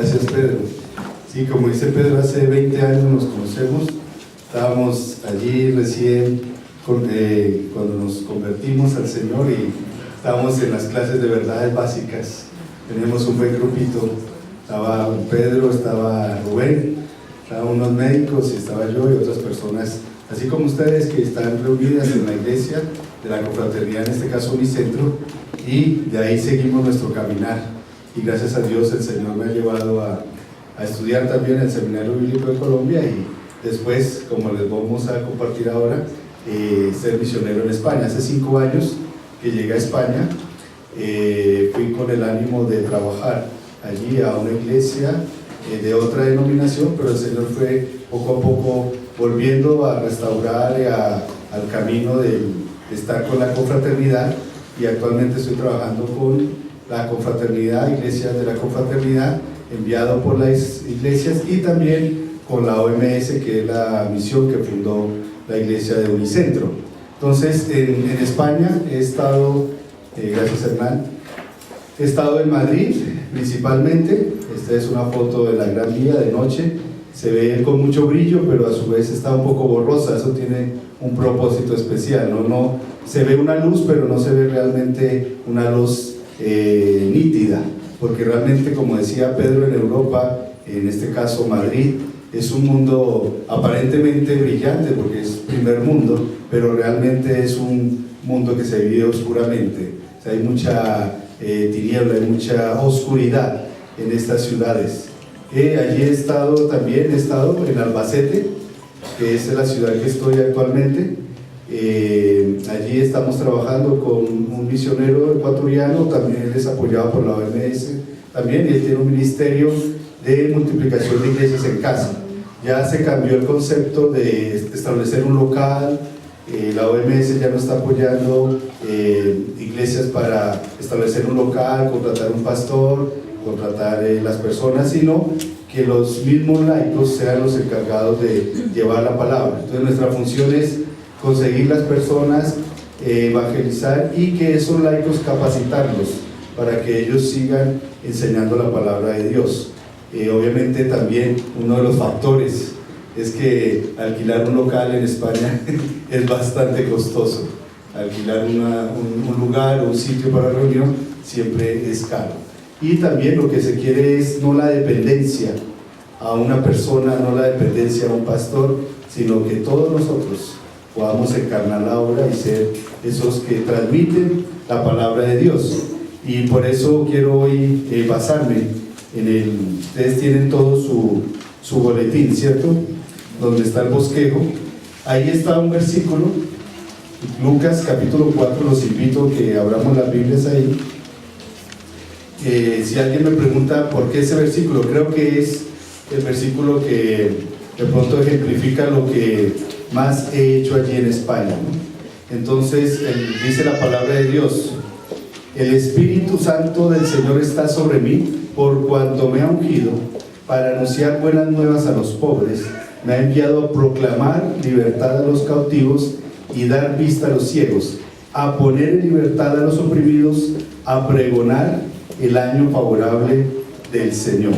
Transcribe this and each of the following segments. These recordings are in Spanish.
Gracias, Pedro. Sí, como dice Pedro, hace 20 años nos conocemos. Estábamos allí recién cuando nos convertimos al Señor y estábamos en las clases de verdades básicas. Teníamos un buen grupito. Estaba Pedro, estaba Rubén, estaban unos médicos y estaba yo y otras personas, así como ustedes que están reunidas en la iglesia de la confraternidad, en este caso Unicentro, y de ahí seguimos nuestro caminar. Y gracias a Dios el Señor me ha llevado a estudiar también en el Seminario Bíblico de Colombia y después, como les vamos a compartir ahora, ser misionero en España. Hace 5 años que llegué a España, fui con el ánimo de trabajar allí a una iglesia de otra denominación, pero el Señor fue poco a poco volviendo a restaurar al camino de estar con la confraternidad, y actualmente estoy trabajando con la confraternidad, iglesias de la confraternidad, enviado por las iglesias, y también con la OMS, que es la misión que fundó la iglesia de Unicentro. Entonces, en España he estado, gracias Hernán, he estado en Madrid principalmente. Esta es una foto de la Gran Vía de noche, se ve con mucho brillo, pero a su vez está un poco borrosa. Eso tiene un propósito especial, no se ve una luz, pero no se ve realmente una luz nítida, porque realmente, como decía Pedro, en Europa, en este caso Madrid, es un mundo aparentemente brillante porque es primer mundo, pero realmente es un mundo que se vive oscuramente. O sea, hay mucha tiniebla, hay mucha oscuridad en estas ciudades. Allí he estado en Albacete, que es la ciudad que estoy actualmente. Allí estamos trabajando con un misionero ecuatoriano, también él es apoyado por la OMS también, y él tiene un ministerio de multiplicación de iglesias en casa. Ya se cambió el concepto de establecer un local. La OMS ya no está apoyando iglesias para establecer un local, contratar un pastor, contratar las personas, sino que los mismos laicos sean los encargados de llevar la palabra. Entonces nuestra función es conseguir las personas, evangelizar, y que esos laicos capacitarlos para que ellos sigan enseñando la palabra de Dios. Obviamente también uno de los factores es que alquilar un local en España es bastante costoso. Alquilar un lugar o un sitio para reunión siempre es caro. Y también lo que se quiere es no la dependencia a una persona, no la dependencia a un pastor, sino que todos nosotros podamos encarnar la obra y ser esos que transmiten la palabra de Dios. Y por eso quiero hoy basarme ustedes tienen todo su boletín, ¿cierto? Donde está el bosquejo. Ahí está un versículo, Lucas capítulo 4, los invito a que abramos las Biblias ahí. Si alguien me pregunta por qué ese versículo, creo que es el versículo que de pronto ejemplifica lo que más he hecho allí en España, ¿no? Entonces, dice la palabra de Dios: el Espíritu Santo del Señor está sobre mí, por cuanto me ha ungido para anunciar buenas nuevas a los pobres, me ha enviado a proclamar libertad a los cautivos y dar vista a los ciegos, a poner en libertad a los oprimidos, a pregonar el año favorable del Señor.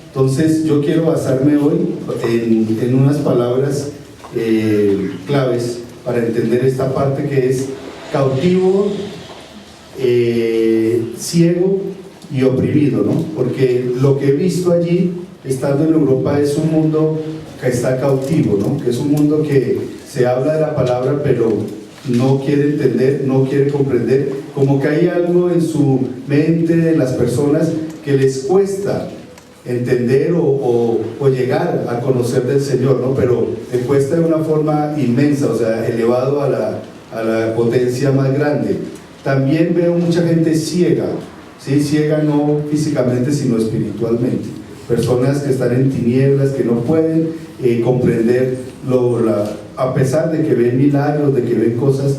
Entonces yo quiero basarme hoy en unas palabras claves para entender esta parte, que es cautivo, ciego y oprimido, ¿no? Porque lo que he visto allí, estando en Europa, es un mundo que está cautivo, ¿no? Que es un mundo que se habla de la palabra, pero no quiere entender, no quiere comprender, como que hay algo en su mente de las personas que les cuesta entender o llegar a conocer del Señor, ¿no? Pero le cuesta de una forma inmensa, o sea, elevado a la potencia más grande. También veo mucha gente ciega, ¿sí? Ciega no físicamente, sino espiritualmente. Personas que están en tinieblas, que no pueden comprender a pesar de que ven milagros, de que ven cosas,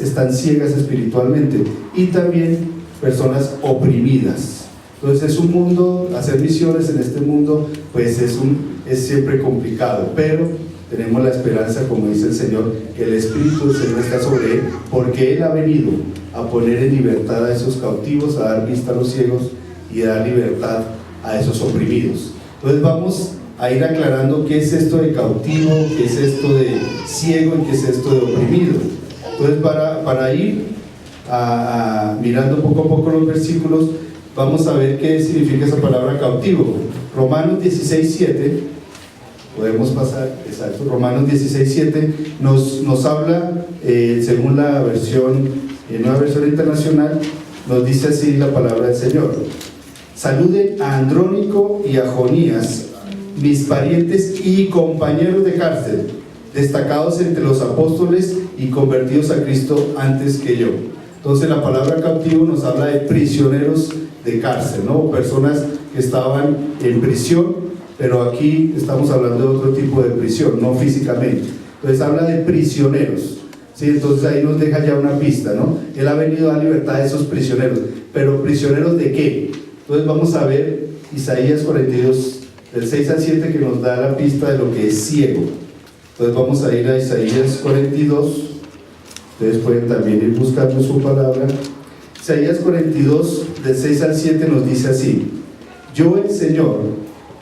están ciegas espiritualmente. Y también personas oprimidas. Entonces es un mundo, hacer misiones en este mundo pues es siempre complicado, pero tenemos la esperanza, como dice el Señor, que el Espíritu del Señor está sobre él, porque él ha venido a poner en libertad a esos cautivos, a dar vista a los ciegos y a dar libertad a esos oprimidos. Entonces vamos a ir aclarando qué es esto de cautivo, qué es esto de ciego y qué es esto de oprimido. Entonces para ir mirando poco a poco los versículos, vamos a ver qué significa esa palabra cautivo. Romanos 16:7, podemos pasar, exacto, Romanos 16:7 nos habla, según la versión, nueva versión internacional, nos dice así la palabra del Señor: saluden a Andrónico y a Jonías, mis parientes y compañeros de cárcel, destacados entre los apóstoles y convertidos a Cristo antes que yo. Entonces la palabra cautivo nos habla de prisioneros de cárcel, ¿no? Personas que estaban en prisión, pero aquí estamos hablando de otro tipo de prisión, no físicamente. Entonces habla de prisioneros, ¿sí? Entonces ahí nos deja ya una pista, ¿no? Él ha venido a dar libertad a esos prisioneros, pero ¿prisioneros de qué? Entonces vamos a ver Isaías 42, del 6 al 7, que nos da la pista de lo que es ciego. Entonces vamos a ir a Isaías 42, ustedes pueden también ir buscando su palabra. Isaías 42, del 6 al 7 nos dice así: yo, el Señor,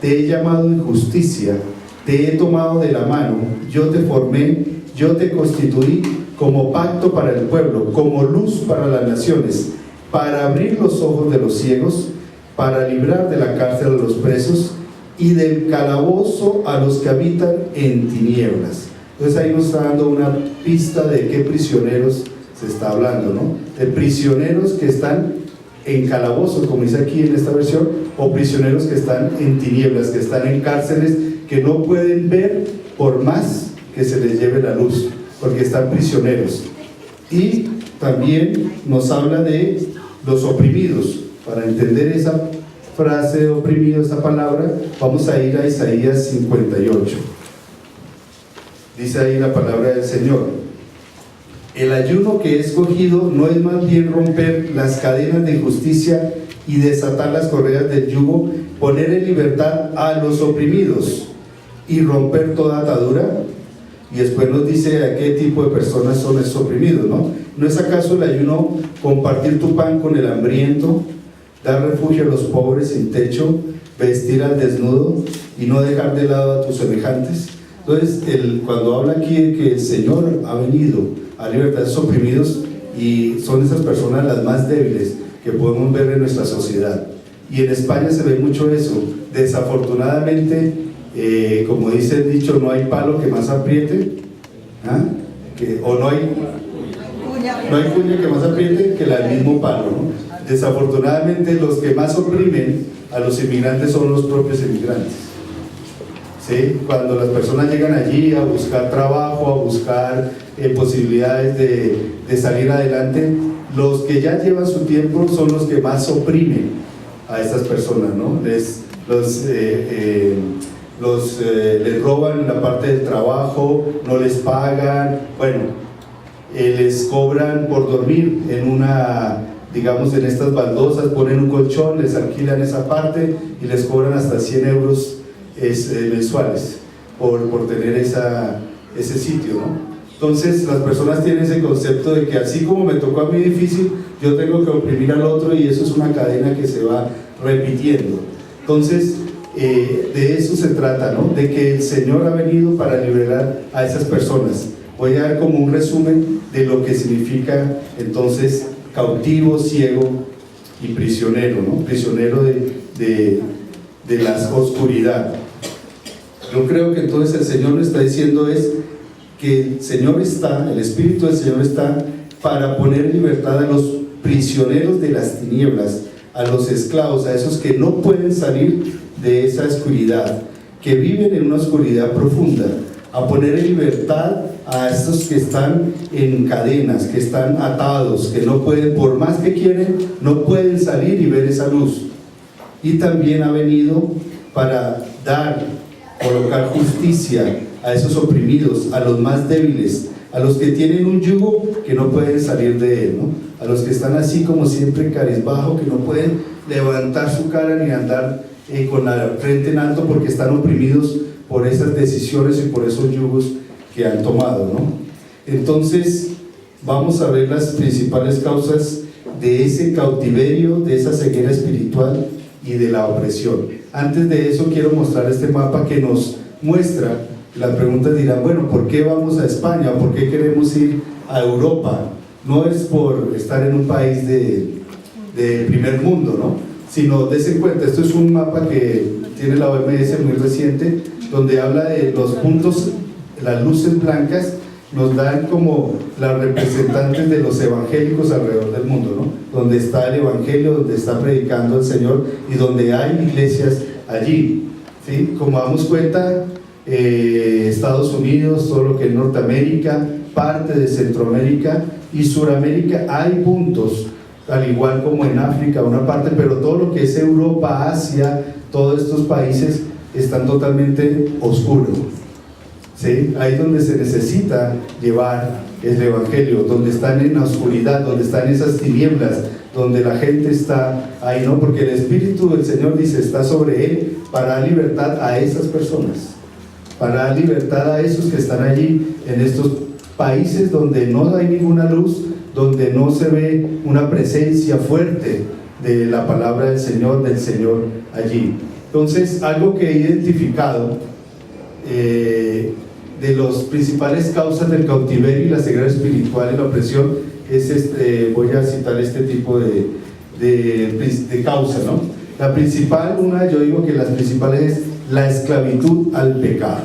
te he llamado en justicia, te he tomado de la mano, yo te formé, yo te constituí como pacto para el pueblo, como luz para las naciones, para abrir los ojos de los ciegos, para librar de la cárcel a los presos y del calabozo a los que habitan en tinieblas. Entonces ahí nos está dando una pista de qué prisioneros se está hablando, ¿no? De prisioneros que están en calabozos, como dice aquí en esta versión, o prisioneros que están en tinieblas, que están en cárceles, que no pueden ver por más que se les lleve la luz, porque están prisioneros. Y también nos habla de los oprimidos. Para entender esa frase de oprimido, esa palabra, vamos a ir a Isaías 58. Dice ahí la palabra del Señor: el ayuno que he escogido no es más bien romper las cadenas de injusticia y desatar las correas del yugo, poner en libertad a los oprimidos y romper toda atadura. Y después nos dice a qué tipo de personas son esos oprimidos, ¿no? ¿No es acaso el ayuno compartir tu pan con el hambriento, dar refugio a los pobres sin techo, vestir al desnudo y no dejar de lado a tus semejantes? Entonces, cuando habla aquí de que el Señor ha venido a libertar a los oprimidos, y son esas personas las más débiles que podemos ver en nuestra sociedad. Y en España se ve mucho eso. Desafortunadamente, como dice el dicho, no hay palo que más apriete, o no hay cuña que más apriete que el mismo palo, ¿no? Desafortunadamente, los que más oprimen a los inmigrantes son los propios inmigrantes, ¿sí? Cuando las personas llegan allí a buscar trabajo, a buscar posibilidades de salir adelante, los que ya llevan su tiempo son los que más oprimen a estas personas, ¿no? Les roban la parte del trabajo, no les pagan, bueno, les cobran por dormir en digamos en estas baldosas, ponen un colchón, les alquilan esa parte y les cobran hasta 100 euros mensuales por tener ese sitio, ¿no? Entonces las personas tienen ese concepto de que así como me tocó a mí difícil, yo tengo que oprimir al otro, y eso es una cadena que se va repitiendo. Entonces de eso se trata, ¿no? De que el Señor ha venido para liberar a esas personas. Voy a dar como un resumen de lo que significa entonces cautivo, ciego y prisionero, ¿no? Prisionero de la oscuridad. Yo creo que entonces el Señor nos está diciendo que el Espíritu del Señor está para poner en libertad a los prisioneros de las tinieblas, a los esclavos, a esos que no pueden salir de esa oscuridad, que viven en una oscuridad profunda, a poner en libertad a estos que están en cadenas, que están atados, que no pueden, por más que quieren, no pueden salir y ver esa luz. Y también ha venido para colocar justicia a esos oprimidos, a los más débiles, a los que tienen un yugo que no pueden salir de él, ¿no? A los que están así como siempre cabizbajo, que no pueden levantar su cara ni andar con la frente en alto, porque están oprimidos por esas decisiones y por esos yugos que han tomado, ¿no? Entonces vamos a ver las principales causas de ese cautiverio, de esa ceguera espiritual y de la opresión. Antes de eso quiero mostrar este mapa que nos muestra. Las preguntas dirán, bueno, ¿por qué vamos a España? ¿Por qué queremos ir a Europa? No es por estar en un país de primer mundo, ¿no? Sino, dense cuenta, esto es un mapa que tiene la OMS muy reciente, donde habla de los puntos, las luces blancas nos dan como las representantes de los evangélicos alrededor del mundo, ¿no? Donde está el evangelio, donde está predicando el Señor y donde hay iglesias allí, ¿sí? Como damos cuenta, Estados Unidos, todo lo que es Norteamérica, parte de Centroamérica y Suramérica, hay puntos, al igual como en África, una parte, pero todo lo que es Europa, Asia, todos estos países están totalmente oscuros, ¿sí? Ahí es donde se necesita llevar el evangelio, donde están en la oscuridad, donde están esas tinieblas, donde la gente está ahí, ¿no? Porque el Espíritu del Señor dice, está sobre él para dar libertad a esas personas, para dar libertad a esos que están allí en estos países donde no hay ninguna luz, donde no se ve una presencia fuerte de la palabra del Señor allí. Entonces, algo que he identificado de las principales causas del cautiverio y la ceguera espiritual y la opresión es voy a citar este tipo de causa, ¿no? La principal, yo digo que las principales es la esclavitud al pecado,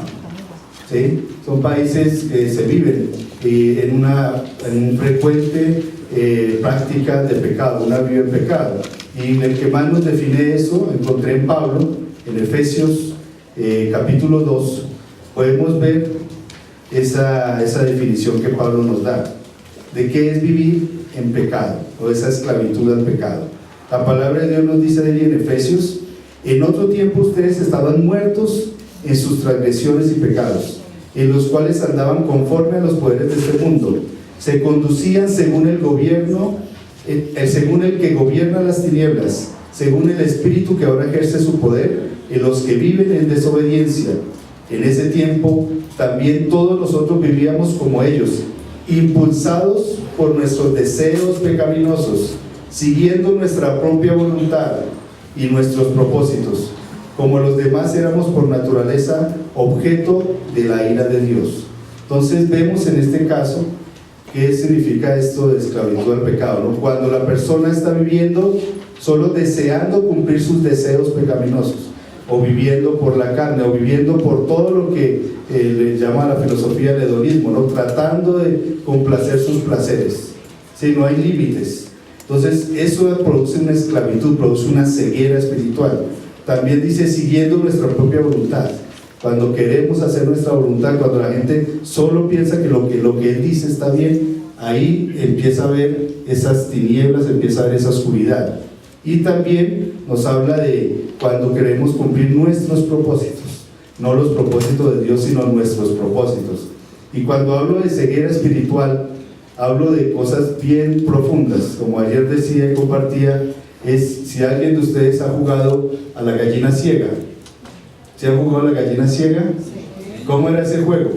¿sí? Son países que se viven en una frecuente práctica de pecado, una vida en pecado. Y el que más nos define eso, encontré en Pablo, en Efesios capítulo 2, podemos ver esa definición que Pablo nos da, de qué es vivir en pecado, o esa esclavitud al pecado. La palabra de Dios nos dice allí en Efesios, en otro tiempo ustedes estaban muertos en sus transgresiones y pecados, en los cuales andaban conforme a los poderes de este mundo, se conducían según el gobierno, según el que gobierna las tinieblas, según el espíritu que ahora ejerce su poder en los que viven en desobediencia. En ese tiempo también todos nosotros vivíamos como ellos, impulsados por nuestros deseos pecaminosos, siguiendo nuestra propia voluntad y nuestros propósitos. Como los demás éramos por naturaleza objeto de la ira de Dios. Entonces vemos en este caso qué significa esto de esclavitud al pecado, ¿no? Cuando la persona está viviendo solo deseando cumplir sus deseos pecaminosos, o viviendo por la carne, o viviendo por todo lo que le llama la filosofía del hedonismo, ¿no? Tratando de complacer sus placeres, ¿sí? No hay límites. Entonces eso produce una esclavitud, produce una ceguera espiritual. También dice siguiendo nuestra propia voluntad. Cuando queremos hacer nuestra voluntad, cuando la gente solo piensa que lo que él dice está bien, ahí empieza a ver esas tinieblas, empieza a ver esa oscuridad. Y también nos habla de cuando queremos cumplir nuestros propósitos, no los propósitos de Dios, sino nuestros propósitos. Y cuando hablo de ceguera espiritual, hablo de cosas bien profundas. Como ayer decía y compartía, es si alguien de ustedes ha jugado a la gallina ciega. ¿Se han jugado a la gallina ciega? ¿Cómo era ese juego?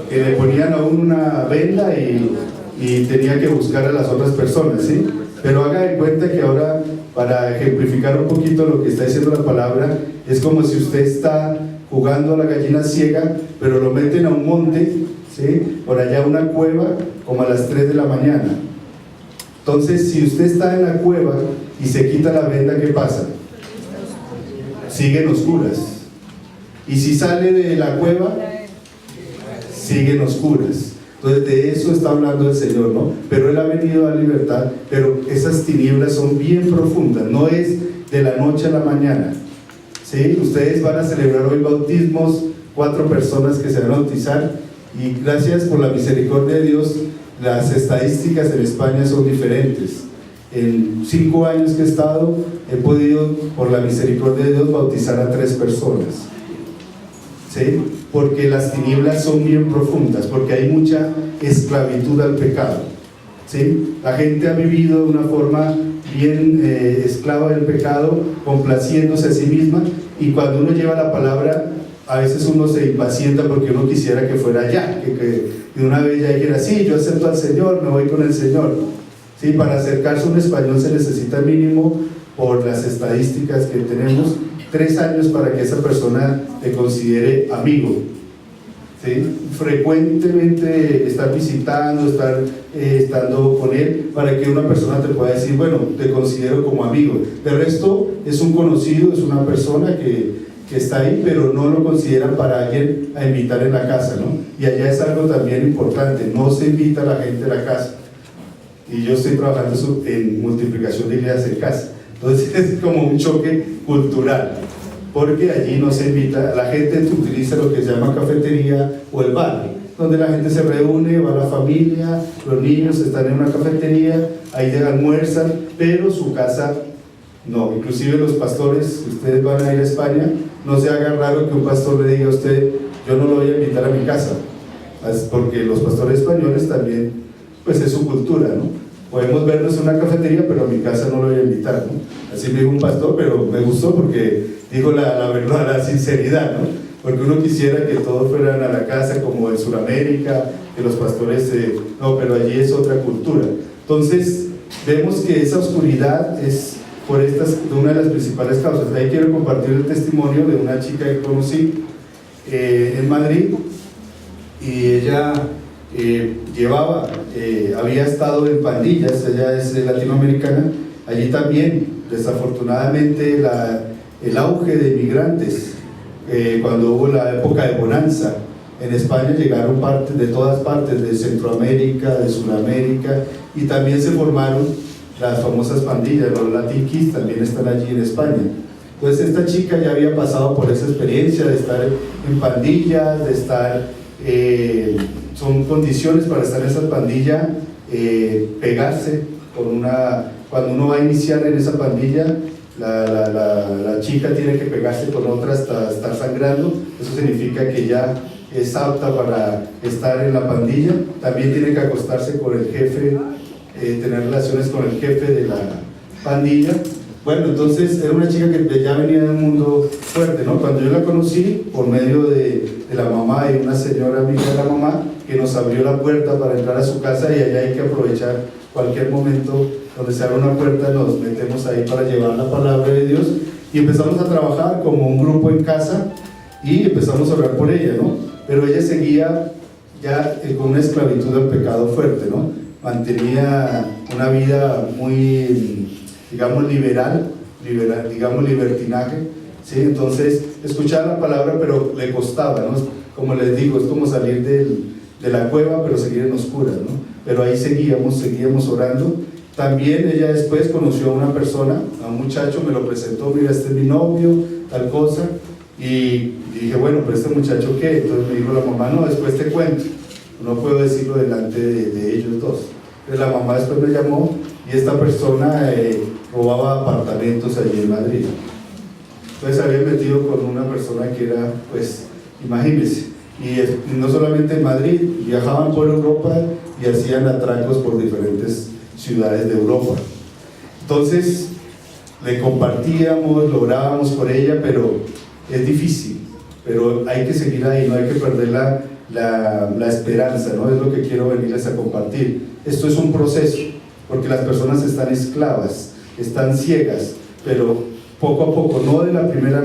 Que le ponían a uno una venda y tenía que buscar a las otras personas, ¿sí? Pero haga de cuenta que ahora, para ejemplificar un poquito lo que está diciendo la palabra, es como si usted está jugando a la gallina ciega, pero lo meten a un monte, ¿sí? Por allá una cueva, como a las 3 de la mañana. Entonces, si usted está en la cueva y se quita la venda, ¿qué pasa? Siguen oscuras. Y si sale de la cueva, siguen oscuras. Entonces de eso está hablando el Señor, ¿no? Pero Él ha venido a dar libertad, pero esas tinieblas son bien profundas, no es de la noche a la mañana, ¿sí? Ustedes van a celebrar hoy bautismos, 4 personas que se van a bautizar, y gracias por la misericordia de Dios, las estadísticas en España son diferentes. En 5 años que he estado, he podido, por la misericordia de Dios, bautizar a 3 personas, ¿sí? Porque las tinieblas son bien profundas, porque hay mucha esclavitud al pecado, ¿sí? La gente ha vivido de una forma bien esclava del pecado, complaciéndose a sí misma, y cuando uno lleva la palabra, a veces uno se impacienta porque uno quisiera que fuera ya, que de una vez ya dijera, sí, yo acepto al Señor, me voy con el Señor, ¿sí? Para acercarse a un español se necesita mínimo por las estadísticas que tenemos, 3 años para que esa persona te considere amigo. ¿Sí? Frecuentemente estar visitando, estando con él, para que una persona te pueda decir, bueno, te considero como amigo. De resto, es un conocido, es una persona que está ahí, pero no lo consideran para alguien a invitar en la casa, ¿no? Y allá es algo también importante, no se invita a la gente a la casa. Y yo estoy trabajando en multiplicación de iglesias en casa. Entonces es como un choque cultural, porque allí no se invita, la gente utiliza lo que se llama cafetería o el bar, donde la gente se reúne, va la familia, los niños están en una cafetería, ahí almuerzan, pero su casa no. Inclusive los pastores, si ustedes van a ir a España, no se haga raro que un pastor le diga a usted, yo no lo voy a invitar a mi casa, porque los pastores españoles también, pues es su cultura, ¿no? Podemos vernos en una cafetería, pero a mi casa no lo voy a invitar, ¿no? Así me dijo un pastor, pero me gustó porque dijo la verdad, la sinceridad, ¿no? Porque uno quisiera que todos fueran a la casa como en Sudamérica, que los pastores, no, pero allí es otra cultura. Entonces, vemos que esa oscuridad es por una de las principales causas. Ahí quiero compartir el testimonio de una chica que conocí en Madrid, y ella había estado en pandillas, ella es latinoamericana. Allí también, desafortunadamente, el auge de inmigrantes, cuando hubo la época de bonanza, en España llegaron de todas partes, de Centroamérica, de Sudamérica, y también se formaron las famosas pandillas, los Latin Kids también están allí en España. Entonces esta chica ya había pasado por esa experiencia de estar en pandillas, de estar, son condiciones para estar en esa pandilla, pegarse cuando uno va a iniciar en esa pandilla, la chica tiene que pegarse con otra hasta estar sangrando. Eso significa que ya es apta para estar en la pandilla. También tiene que acostarse con el jefe, tener relaciones con el jefe de la pandilla. Bueno, entonces era una chica que ya venía de un mundo fuerte, ¿no? Cuando yo la conocí, por medio de la mamá y una señora amiga de la mamá, que nos abrió la puerta para entrar a su casa, y allá hay que aprovechar cualquier momento donde se abre una puerta, nos metemos ahí para llevar la palabra de Dios, y empezamos a trabajar como un grupo en casa, y empezamos a orar por ella, ¿no? Pero ella seguía ya con una esclavitud al pecado fuerte, ¿no? Mantenía una vida muy, digamos, digamos, libertinaje, ¿sí? Entonces escuchaba la palabra, pero le costaba, ¿no? Como les digo, es como salir de la cueva, pero seguir en oscuras, ¿no? Pero ahí seguíamos orando. También ella después conoció a una persona, a un muchacho, me lo presentó, mira, este es mi novio, tal cosa, y dije, bueno, pero este muchacho, ¿qué? Entonces me dijo la mamá, no, después te cuento, no puedo decirlo delante de ellos dos. Entonces la mamá después me llamó, y esta persona robaba apartamentos allí en Madrid. Entonces había metido con una persona que era, pues, imagínense, y no solamente en Madrid, viajaban por Europa y hacían atracos por diferentes ciudades de Europa. Entonces le compartíamos, lo orábamos por ella, pero es difícil, pero hay que seguir ahí, no hay que perder la esperanza, ¿no? Es lo que quiero venirles a compartir. Esto es un proceso, porque las personas están esclavas, están ciegas, pero poco a poco, no de la primera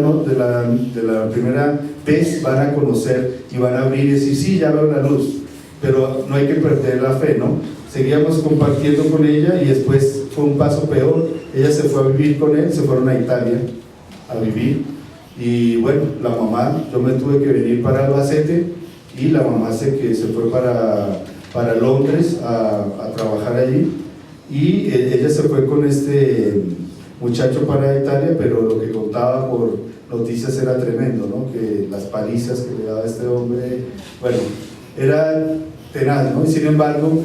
vez van a conocer y van a abrir y decir, sí, ya veo la luz, pero no hay que perder la fe, ¿no? Seguíamos compartiendo con ella, y después fue un paso peor. Ella se fue a vivir con él, se fueron a Italia a vivir, y bueno, la mamá, yo me tuve que venir para Albacete, y la mamá se fue para Londres a trabajar allí, y ella se fue con este muchacho para Italia, pero lo que contaba por noticias era tremendo, ¿no? Que las palizas que le daba este hombre, bueno, era tenaz, ¿no? Y sin embargo,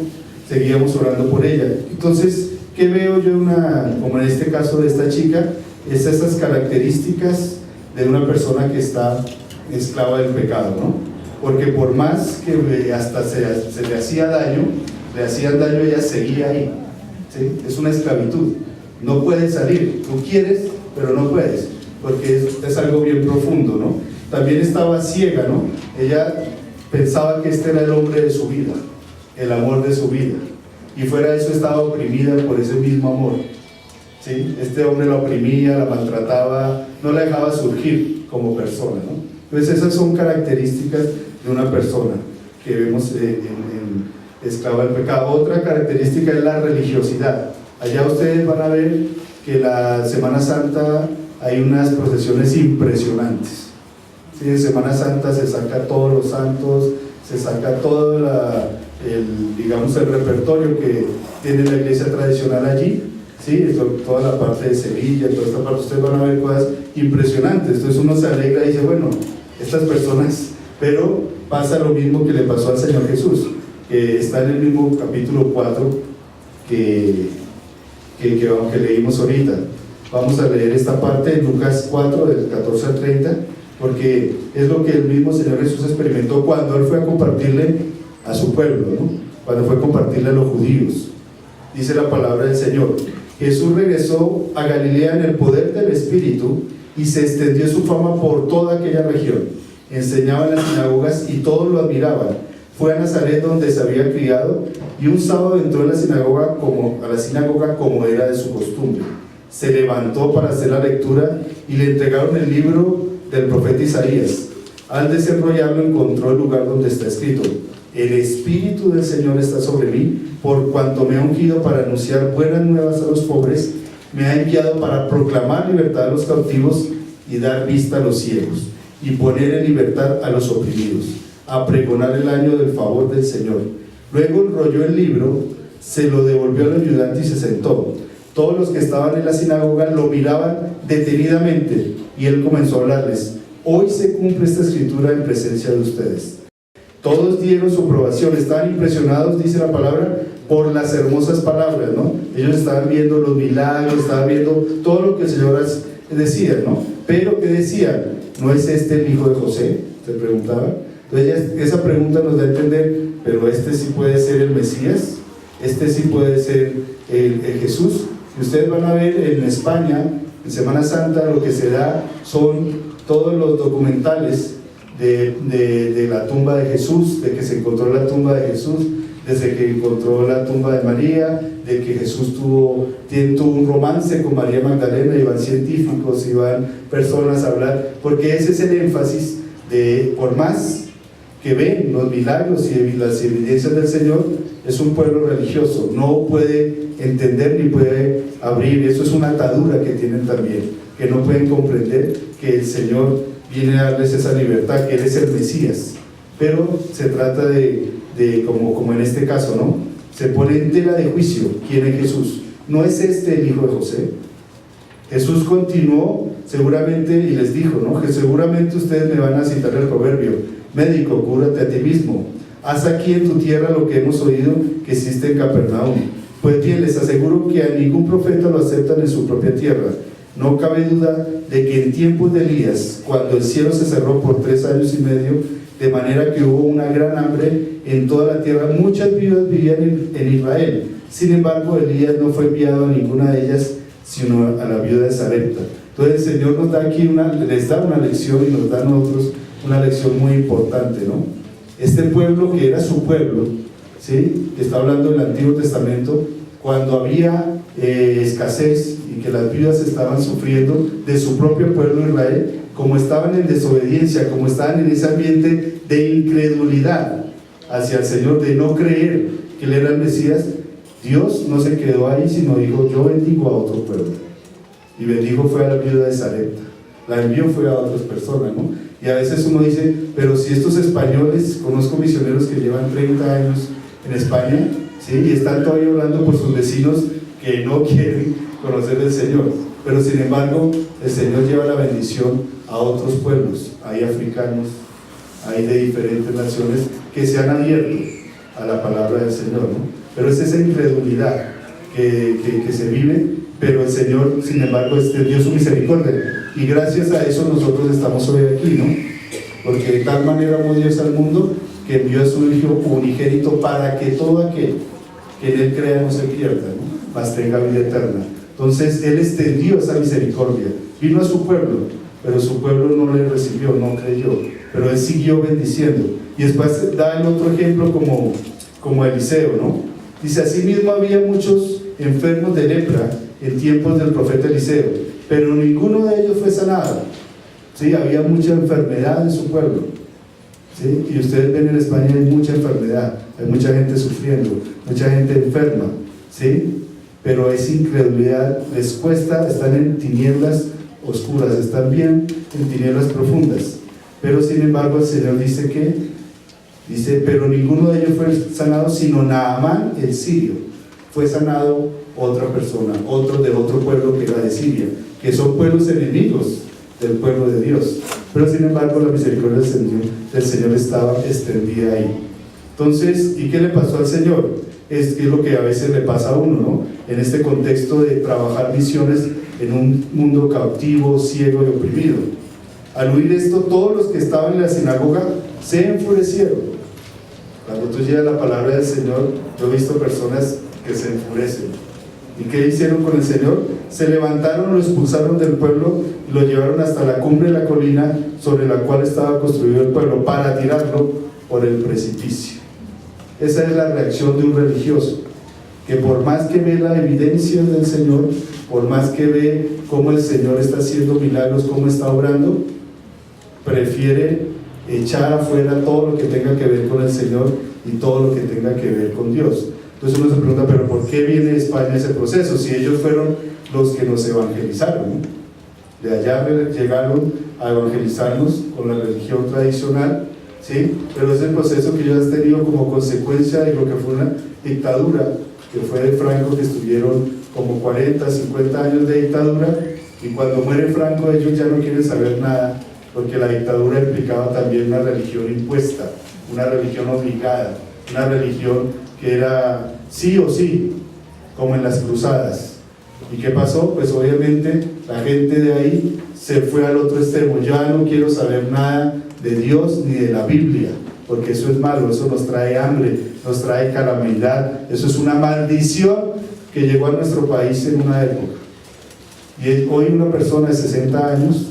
seguíamos orando por ella. Entonces, ¿qué veo yo como en este caso de esta chica? Es esas características de una persona que está esclava del pecado, ¿no? Porque por más que hasta se le hacían daño, ella seguía ahí, ¿sí? Es una esclavitud, no puedes salir, tú quieres, pero no puedes, porque es algo bien profundo, ¿no? También estaba ciega, ¿no? Ella pensaba que este era el hombre de su vida, el amor de su vida, y fuera de eso estaba oprimida por ese mismo amor. ¿sí? Este hombre la oprimía, la maltrataba, no la dejaba surgir como persona, ¿no? Entonces esas son características de una persona que vemos en esclava del pecado. Otra característica es la religiosidad. Allá ustedes van a ver que la Semana Santa hay unas procesiones impresionantes. ¿Sí? En Semana Santa se saca todos los santos, se saca todo el repertorio que tiene la iglesia tradicional allí, ¿sí? Toda la parte de Sevilla, toda esta parte, ustedes van a ver cosas impresionantes. Entonces uno se alegra y dice, bueno, estas personas, pero pasa lo mismo que le pasó al Señor Jesús, que está en el mismo capítulo 4 que leímos ahorita. Vamos a leer esta parte en Lucas 4, del 14 al 30, porque es lo que el mismo Señor Jesús experimentó cuando Él fue a compartirle a su pueblo, ¿no? Cuando fue a compartirle a los judíos. Dice la palabra del Señor: Jesús regresó a Galilea en el poder del Espíritu y se extendió su fama por toda aquella región. Enseñaba en las sinagogas y todos lo admiraban. Fue a Nazaret, donde se había criado, y un sábado entró a la sinagoga como era de su costumbre. Se levantó para hacer la lectura y le entregaron el libro del profeta Isaías. Al desenrollarlo encontró el lugar donde está escrito: El Espíritu del Señor está sobre mí, por cuanto me ha ungido para anunciar buenas nuevas a los pobres, me ha enviado para proclamar libertad a los cautivos y dar vista a los ciegos, y poner en libertad a los oprimidos, a pregonar el año del favor del Señor. Luego enrolló el libro, se lo devolvió al ayudante y se sentó. Todos los que estaban en la sinagoga lo miraban detenidamente, y él comenzó a hablarles: Hoy se cumple esta escritura en presencia de ustedes. Todos dieron su aprobación, estaban impresionados, dice la palabra, por las hermosas palabras, ¿no? Ellos estaban viendo los milagros, estaban viendo todo lo que el Señor decía, ¿no? Pero ¿qué decían? ¿No es este el hijo de José?, se preguntaba. Entonces esa pregunta nos da a entender, pero este sí puede ser el Mesías, este sí puede ser el Jesús. Y ustedes van a ver en España, en Semana Santa, lo que se da son todos los documentales de la tumba de Jesús, de que se encontró la tumba de Jesús, desde que encontró la tumba de María, de que Jesús tuvo un romance con María Magdalena, y van científicos y van personas a hablar, porque ese es el énfasis de, por más que ven los milagros y las evidencias del Señor, es un pueblo religioso, no puede entender ni puede abrir. Eso es una atadura que tienen también, que no pueden comprender que el Señor viene a darles esa libertad, que Él es el Mesías. Pero se trata como en este caso, ¿no? Se pone en tela de juicio quién es Jesús. ¿No es este el hijo de José? Jesús continuó seguramente y les dijo, ¿no?, que seguramente ustedes me van a citar el proverbio: médico, cúrate a ti mismo. Haz aquí en tu tierra lo que hemos oído que hiciste en Capernaum. Pues bien, les aseguro que a ningún profeta lo aceptan en su propia tierra. No cabe duda de que en tiempos de Elías, cuando el cielo se cerró por 3 años y medio, de manera que hubo una gran hambre en toda la tierra, muchas viudas vivían en Israel. Sin embargo, Elías no fue enviado a ninguna de ellas, sino a la viuda de Sarepta. Entonces el Señor nos da aquí les da una lección, y nos da a nosotros una lección muy importante, ¿no? Este pueblo, que era su pueblo, ¿sí?, que está hablando del Antiguo Testamento, cuando había escasez y que las viudas estaban sufriendo de su propio pueblo Israel, como estaban en desobediencia, como estaban en ese ambiente de incredulidad hacia el Señor, de no creer que Él era el Mesías, Dios no se quedó ahí, sino dijo: yo bendigo a otro pueblo. Y bendijo fue a la viuda de Sarepta, la envió fue a otras personas, ¿no? Y a veces uno dice, pero si estos españoles, conozco misioneros que llevan 30 años en España, ¿sí?, y están todavía hablando por sus vecinos que no quieren conocer al Señor, pero sin embargo el Señor lleva la bendición a otros pueblos. Hay africanos, hay de diferentes naciones que se han abierto a la palabra del Señor, ¿no? Pero es esa incredulidad que se vive, pero el Señor, sin embargo, extendió su misericordia, y gracias a eso nosotros estamos hoy aquí, ¿no? Porque de tal manera amó Dios al mundo que envió a su Hijo unigénito, para que todo aquel que en Él crea no se pierda, ¿no?, mas tenga vida eterna. Entonces Él extendió esa misericordia, vino a su pueblo, pero su pueblo no le recibió, no creyó, pero Él siguió bendiciendo. Y después da el otro ejemplo como Eliseo, ¿no? Dice: asimismo había muchos enfermos de lepra en tiempos del profeta Eliseo, pero ninguno de ellos fue sanado. ¿Sí? Había mucha enfermedad en su pueblo. ¿Sí? Y ustedes ven en España hay mucha enfermedad, hay mucha gente sufriendo, mucha gente enferma, ¿sí? Pero es incredulidad, les cuesta, están en tinieblas oscuras, están bien en tinieblas profundas. Pero sin embargo el Señor dice, pero ninguno de ellos fue sanado, sino Naamán el sirio. Fue sanado otra persona, otro de otro pueblo que era de Siria, que son pueblos enemigos del pueblo de Dios. Pero sin embargo la misericordia del Señor estaba extendida ahí. Entonces, ¿y qué le pasó al Señor? Es que es lo que a veces le pasa a uno, ¿no? En este contexto de trabajar misiones en un mundo cautivo, ciego y oprimido. Al oír esto, todos los que estaban en la sinagoga se enfurecieron. Cuando tú llevas la palabra del Señor, yo he visto personas que se enfurecen. ¿Y qué hicieron con el Señor? Se levantaron, lo expulsaron del pueblo y lo llevaron hasta la cumbre de la colina sobre la cual estaba construido el pueblo para tirarlo por el precipicio. Esa es la reacción de un religioso, que por más que ve la evidencia del Señor, por más que ve cómo el Señor está haciendo milagros, cómo está obrando, prefiere echar afuera todo lo que tenga que ver con el Señor y todo lo que tenga que ver con Dios. Entonces uno se pregunta, pero ¿por qué viene España ese proceso? Si ellos fueron los que nos evangelizaron, ¿no? De allá llegaron a evangelizarnos con la religión tradicional, ¿sí? Pero es el proceso que ellos han tenido como consecuencia de lo que fue una dictadura, que fue de Franco, que estuvieron como 40, 50 años de dictadura, y cuando muere Franco ellos ya no quieren saber nada, porque la dictadura implicaba también una religión impuesta, una religión obligada, una religión que era sí o sí, como en las cruzadas. ¿Y qué pasó? Pues obviamente la gente de ahí se fue al otro extremo. Ya no quiero saber nada de Dios ni de la Biblia, porque eso es malo, eso nos trae hambre, nos trae calamidad, eso es una maldición que llegó a nuestro país en una época. Y hoy una persona de 60 años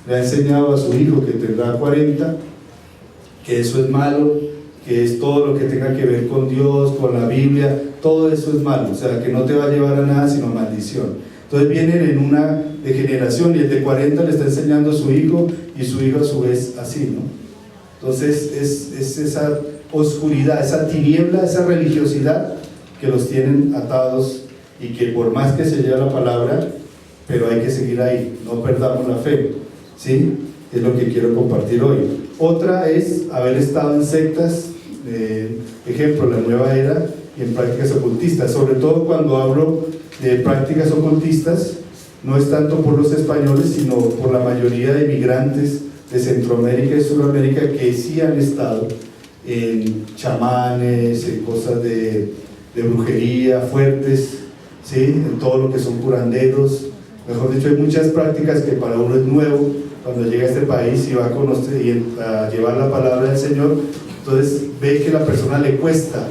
le ha enseñado a su hijo, que tendrá 40, que eso es malo, que es todo lo que tenga que ver con Dios, con la Biblia, todo eso es malo, o sea, que no te va a llevar a nada sino a maldición. Entonces vienen en una degeneración, y el de 40 le está enseñando a su hijo, y su hijo a su vez así, ¿no? Entonces es esa oscuridad, esa tiniebla, esa religiosidad que los tienen atados, y que por más que se lleve la palabra, pero hay que seguir ahí, no perdamos la fe, ¿sí? Es lo que quiero compartir hoy. Otra es haber estado en sectas, ejemplo, la nueva era, y en prácticas ocultistas. Sobre todo cuando hablo de prácticas ocultistas, no es tanto por los españoles, sino por la mayoría de inmigrantes de Centroamérica y Sudamérica que sí han estado en chamanes, en cosas de brujería fuertes, ¿sí? En todo lo que son curanderos. Mejor dicho, hay muchas prácticas que para uno es nuevo cuando llega a este país y va a conocer y a llevar la palabra del Señor. Entonces ve que a la persona le cuesta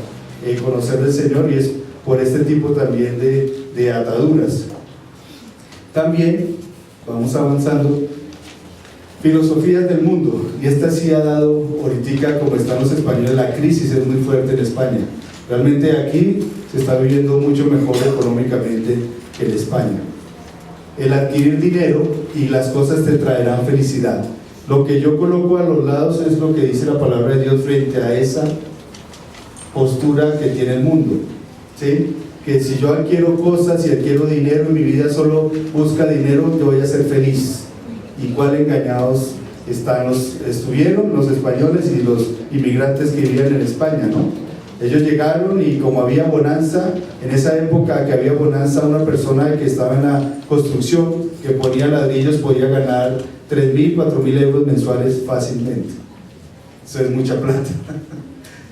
conocer del Señor, y es por este tipo también de ataduras. También, vamos avanzando, filosofías del mundo, y esta sí ha dado, ahorita como están los españoles, la crisis es muy fuerte en España. Realmente aquí se está viviendo mucho mejor económicamente que en España. El adquirir dinero y las cosas te traerán felicidad. Lo que yo coloco a los lados es lo que dice la palabra de Dios frente a esa postura que tiene el mundo, ¿sí? Que si yo adquiero cosas y adquiero dinero y mi vida solo busca dinero, yo voy a ser feliz. Y cuál engañados estuvieron los españoles y los inmigrantes que vivían en España, ¿no? Ellos llegaron, y como había bonanza, en esa época que había bonanza, una persona que estaba en la construcción, que ponía ladrillos, podía ganar 3.000, 4.000 euros mensuales fácilmente. Eso es mucha plata.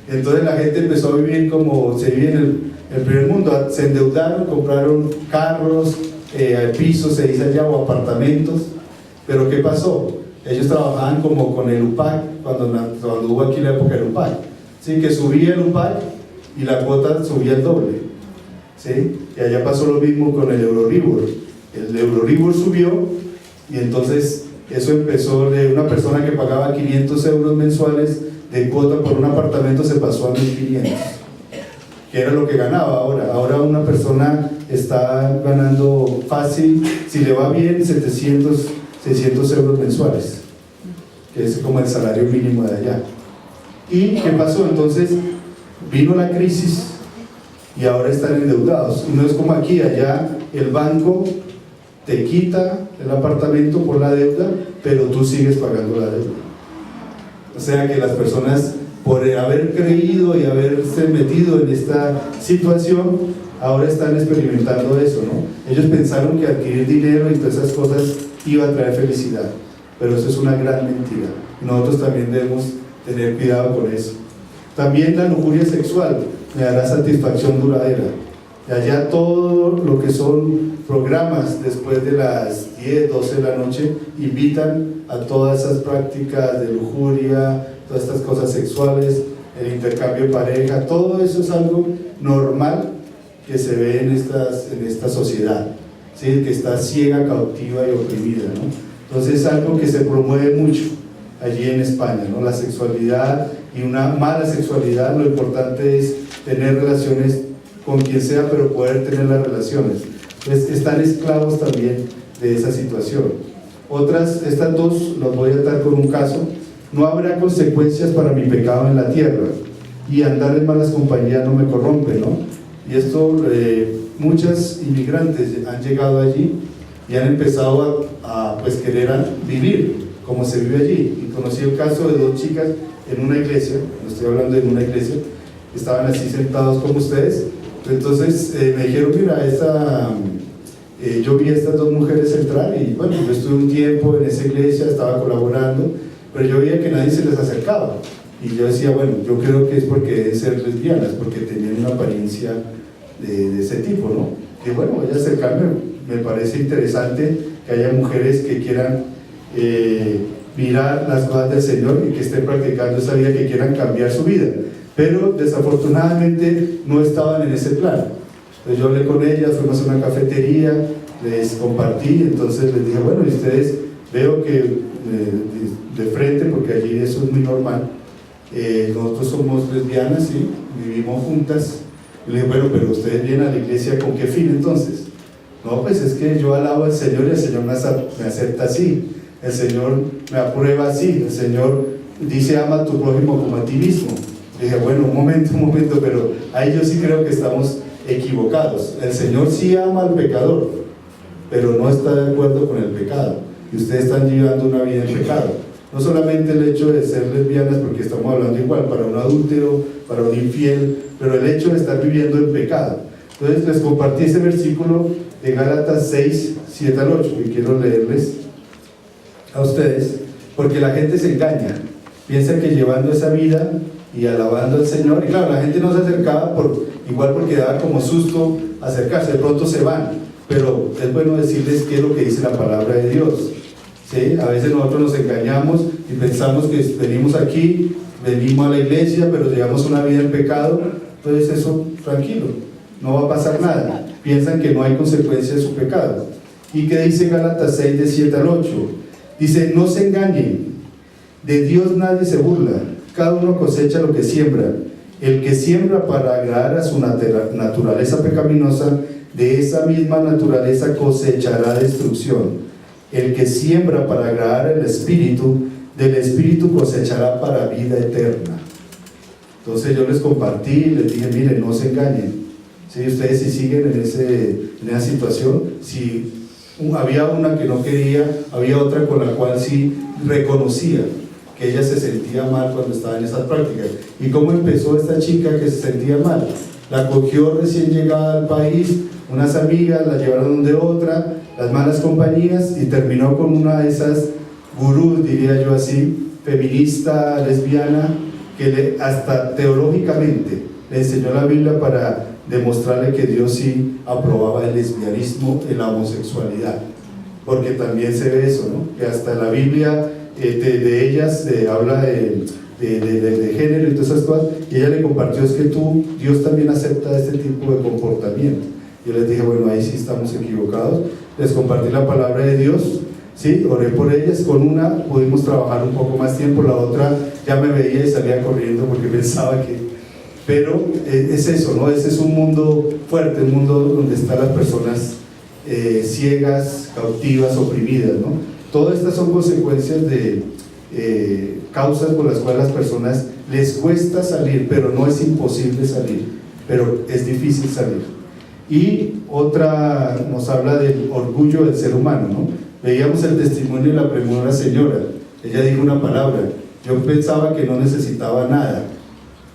Entonces la gente empezó a vivir como se vive en el primer mundo. Se endeudaron, compraron carros, pisos, se dice allá, o apartamentos. Pero ¿qué pasó? Ellos trabajaban como con el UPAC, cuando hubo aquí la época del UPAC. ¿Sí? Que subía el UPAC y la cuota subía el doble, ¿sí? Y allá pasó lo mismo con el Euroribor. El Euroribor subió, y entonces eso empezó de una persona que pagaba 500 euros mensuales de cuota por un apartamento, se pasó a 1.500, que era lo que ganaba ahora. Ahora una persona está ganando fácil, si le va bien, 700, 600 euros mensuales, que es como el salario mínimo de allá. ¿Y qué pasó? Entonces vino la crisis y ahora están endeudados. Y no es como aquí, allá el banco te quita el apartamento por la deuda, pero tú sigues pagando la deuda. O sea que las personas, por haber creído y haberse metido en esta situación, ahora están experimentando eso, ¿no? Ellos pensaron que adquirir dinero y todas esas cosas iba a traer felicidad, pero eso es una gran mentira. Nosotros también debemos tener cuidado con eso. También la lujuria sexual me dará satisfacción duradera. Y allá todo lo que son programas después de las 10, 12 de la noche invitan a todas esas prácticas de lujuria, todas estas cosas sexuales, el intercambio de pareja, todo eso es algo normal que se ve en esta sociedad, ¿sí? Que está ciega, cautiva y oprimida, ¿no? Entonces es algo que se promueve mucho allí en España, ¿no? La sexualidad y una mala sexualidad, lo importante es tener relaciones con quien sea, pero poder tener las relaciones. Entonces están esclavos también de esa situación. Estas dos los voy a atar con un caso. No habrá consecuencias para mi pecado en la tierra, y andar en malas compañías no me corrompe, ¿no? Y esto, muchas inmigrantes han llegado allí y han empezado a pues querer vivir como se vive allí. Y conocí el caso de dos chicas en una iglesia, no estoy hablando de una iglesia, estaban así sentados como ustedes. Entonces me dijeron, mira, yo vi a estas dos mujeres entrar y bueno, yo estuve un tiempo en esa iglesia, estaba colaborando, pero yo veía que nadie se les acercaba. Y yo decía, bueno, yo creo que es porque deben ser lesbianas, porque tenían una apariencia de ese tipo, ¿no? Que bueno, voy a acercarme, me parece interesante que haya mujeres que quieran mirar las cosas del Señor y que estén practicando esa vida, que quieran cambiar su vida. Pero desafortunadamente no estaban en ese plan. Entonces yo hablé con ellas, fuimos a una cafetería, les compartí, entonces les dije, bueno, y ustedes veo que de frente, porque allí eso es muy normal, nosotros somos lesbianas, ¿sí? Vivimos juntas. Y le dije, bueno, pero ustedes vienen a la iglesia ¿con qué fin entonces? No, pues es que yo alabo al Señor y el Señor me acepta así, el Señor me aprueba así, el Señor dice ama a tu prójimo como a ti mismo. Le dije, bueno, un momento, pero ahí yo sí creo que estamos equivocados. El Señor sí ama al pecador, pero no está de acuerdo con el pecado, y ustedes están llevando una vida en pecado. No solamente el hecho de ser lesbianas, porque estamos hablando igual para un adúltero, para un infiel, pero el hecho de estar viviendo en pecado. Entonces les compartí ese versículo de Gálatas 6, 7 al 8, y quiero leerles a ustedes, porque la gente se engaña, piensa que llevando esa vida y alabando al Señor, y claro, la gente no se acercaba igual porque daba como susto acercarse, de pronto se van, pero es bueno decirles qué es lo que dice la palabra de Dios. ¿Sí? A veces nosotros nos engañamos y pensamos que venimos aquí, venimos a la iglesia, pero llevamos una vida en pecado. Entonces eso, tranquilo, no va a pasar nada. Piensan que no hay consecuencia de su pecado. ¿Y qué dice Gálatas 6, de 7 al 8? Dice, no se engañen, de Dios nadie se burla, cada uno cosecha lo que siembra. El que siembra para agradar a su naturaleza pecaminosa, de esa misma naturaleza cosechará destrucción. El que siembra para agradar al Espíritu, del Espíritu cosechará para vida eterna. Entonces yo les compartí, les dije, miren, no se engañen. ¿Sí? Ustedes si siguen en esa situación, si había una que no quería, había otra con la cual sí reconocía que ella se sentía mal cuando estaba en esas prácticas. ¿Y cómo empezó esta chica que se sentía mal? La cogió recién llegada al país, unas amigas la llevaron de otra, las malas compañías, y terminó con una de esas gurús, diría yo así, feminista, lesbiana, que hasta teológicamente le enseñó la Biblia para demostrarle que Dios sí aprobaba el lesbianismo y la homosexualidad, porque también se ve eso, ¿no? Que hasta la Biblia de ellas habla de género y todas esas cosas, y ella le compartió, es que Dios también acepta este tipo de comportamiento. Yo les dije, bueno, ahí sí estamos equivocados. Les compartí la palabra de Dios, ¿sí? Oré por ellas, con una pudimos trabajar un poco más tiempo, la otra ya me veía y salía corriendo porque pensaba Pero es eso, ¿no? Ese es un mundo fuerte, un mundo donde están las personas ciegas, cautivas, oprimidas, ¿no? Todas estas son consecuencias de causas por las cuales las personas les cuesta salir, pero no es imposible salir, pero es difícil salir. Y otra nos habla del orgullo del ser humano, ¿no? Veíamos el testimonio de la primera señora, ella dijo una palabra: yo pensaba que no necesitaba nada,